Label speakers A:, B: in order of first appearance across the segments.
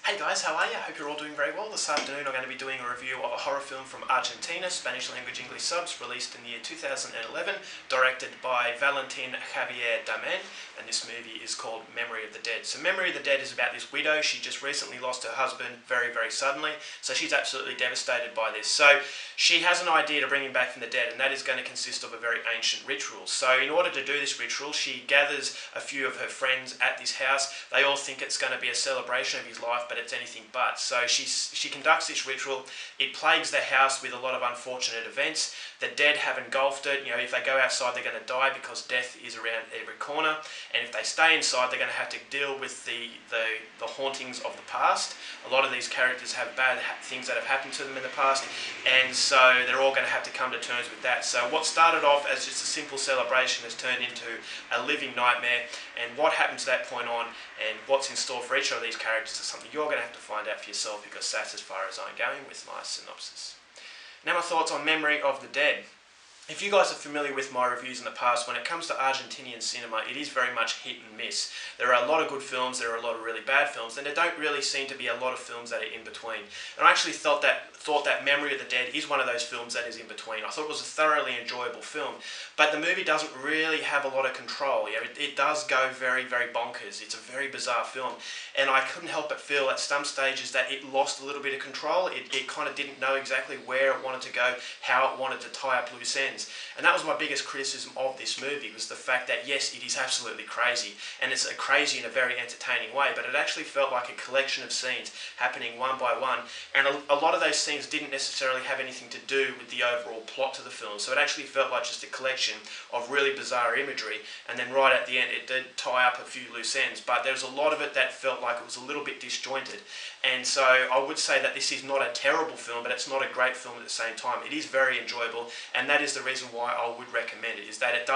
A: Hey guys, how are you? Hope you're all doing very well. This afternoon I'm going to be doing a review of a horror film from Argentina, Spanish language English subs, released in the year 2011, directed by Valentin Javier Damen, and this movie is called Memory of the Dead. So Memory of the Dead is about this widow. She just recently lost her husband very suddenly, so she's absolutely devastated by this. So she has an idea to bring him back from the dead, and that is going to consist of a very ancient ritual. So in order to do this ritual, she gathers a few of her friends at this house. They all think it's going to be a celebration of his life, but it's anything but. So she conducts this ritual. It plagues the house with a lot of unfortunate events. The dead have engulfed it. You know, if they go outside, they're going to die because death is around every corner. And if they stay inside, they're going to have to deal with the hauntings of the past. A lot of these characters have bad things that have happened to them in the past, and so they're all going to have to come to terms with that. So what started off as just a simple celebration has turned into a living nightmare, and what happens to that point on and what's in store for each of these characters is something you're going to have to find out for yourself, because that's as far as I'm going with my synopsis. Now my thoughts on Memory of the Dead. If you guys are familiar with my reviews in the past, when it comes to Argentinian cinema, it is very much hit and miss. There are a lot of good films, there are a lot of really bad films, and there don't really seem to be a lot of films that are in between. And I actually thought that Memory of the Dead is one of those films that is in between. I thought it was a thoroughly enjoyable film, but the movie doesn't really have a lot of control. You know, it does go very bonkers. It's a very bizarre film, and I couldn't help but feel at some stages that it lost a little bit of control. It kind of didn't know exactly where it wanted to go, how it wanted to tie up loose ends. And that was my biggest criticism of this movie, was the fact that yes, it is absolutely crazy, and it's crazy in a very entertaining way, but it actually felt like a collection of scenes happening one by one, and a lot of those scenes didn't necessarily have anything to do with the overall plot to the film, so it actually felt like just a collection of really bizarre imagery, and then right at the end it did tie up a few loose ends, but there was a lot of it that felt like it was a little bit disjointed. And so I would say that this is not a terrible film, but it's not a great film at the same time. It is very enjoyable, and that is the reason why I would recommend it, is that it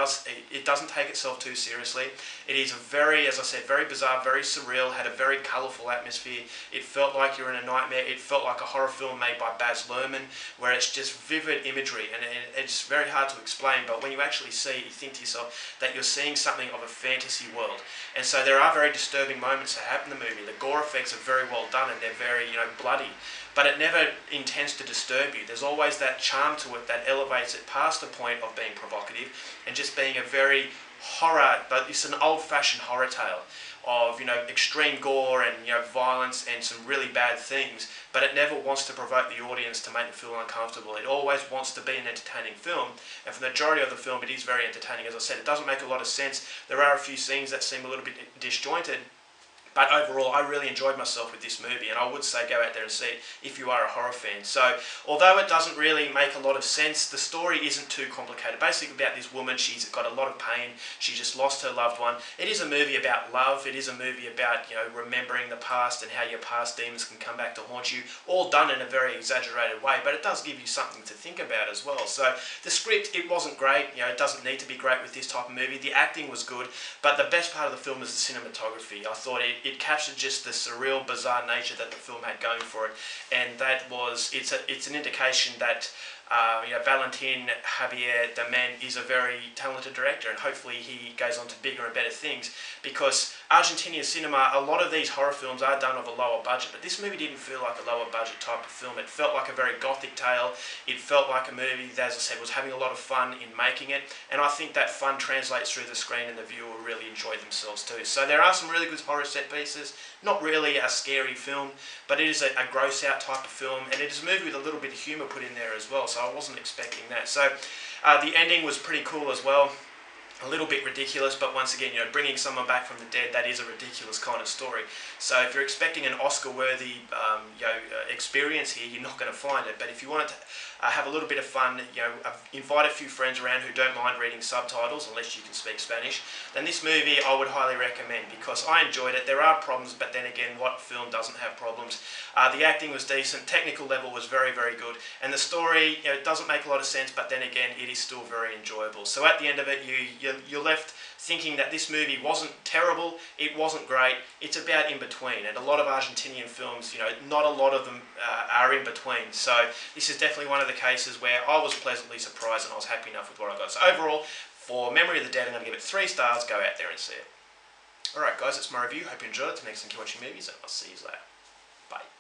A: doesn't take itself too seriously. It is a very, as I said, very bizarre, very surreal, had a very colourful atmosphere. It felt like you're in a nightmare. It felt like a horror film made by Baz Luhrmann, where it's just vivid imagery, and it's very hard to explain, but when you actually see it, you think to yourself that you're seeing something of a fantasy world. And so there are very disturbing moments that happen in the movie. The gore effects are very well done, and they're very, bloody, but it never intends to disturb you. There's always that charm to it that elevates it past the point of being provocative and just being a very horror, but it's an old-fashioned horror tale of, extreme gore and, violence and some really bad things, but it never wants to provoke the audience to make them feel uncomfortable. It always wants to be an entertaining film, and for the majority of the film it is very entertaining. As I said, it doesn't make a lot of sense. There are a few scenes that seem a little bit disjointed, but overall, I really enjoyed myself with this movie, and I would say go out there and see it if you are a horror fan. So, although it doesn't really make a lot of sense, the story isn't too complicated. Basically about this woman, she's got a lot of pain, she just lost her loved one. It is a movie about love, it is a movie about, remembering the past and how your past demons can come back to haunt you, all done in a very exaggerated way, but it does give you something to think about as well. So, the script, it wasn't great, it doesn't need to be great with this type of movie. The acting was good, but the best part of the film is the cinematography. I thought it captured just the surreal, bizarre nature that the film had going for it, and that was, it's an indication that Valentin Javier Damen is a very talented director, and hopefully he goes on to bigger and better things, because Argentinian cinema, a lot of these horror films are done of a lower budget, but this movie didn't feel like a lower budget type of film. It felt like a very gothic tale. It felt like a movie that, as I said, was having a lot of fun in making it, and I think that fun translates through the screen and the viewer really enjoyed themselves too. So there are some really good horror set pieces, not really a scary film, but it is a gross out type of film, and it is a movie with a little bit of humour put in there as well, so I wasn't expecting that. So the ending was pretty cool as well. A little bit ridiculous, but once again, bringing someone back from the dead, that is a ridiculous kind of story. So if you're expecting an Oscar-worthy experience here, you're not going to find it. But if you want to have a little bit of fun, invite a few friends around who don't mind reading subtitles, unless you can speak Spanish, then this movie I would highly recommend, because I enjoyed it. There are problems, but then again, what film doesn't have problems? The acting was decent, technical level was very good, and the story, it doesn't make a lot of sense, but then again, it is still very enjoyable. So at the end of it, you're left thinking that this movie wasn't terrible, it wasn't great, it's about in between. And a lot of Argentinian films, not a lot of them are in between. So this is definitely one of the cases where I was pleasantly surprised and I was happy enough with what I got. So overall, for Memory of the Dead, I'm going to give it 3 stars. Go out there and see it. Alright guys, that's my review. Hope you enjoyed it. Till next time, keep watching movies, and I'll see you later. Bye.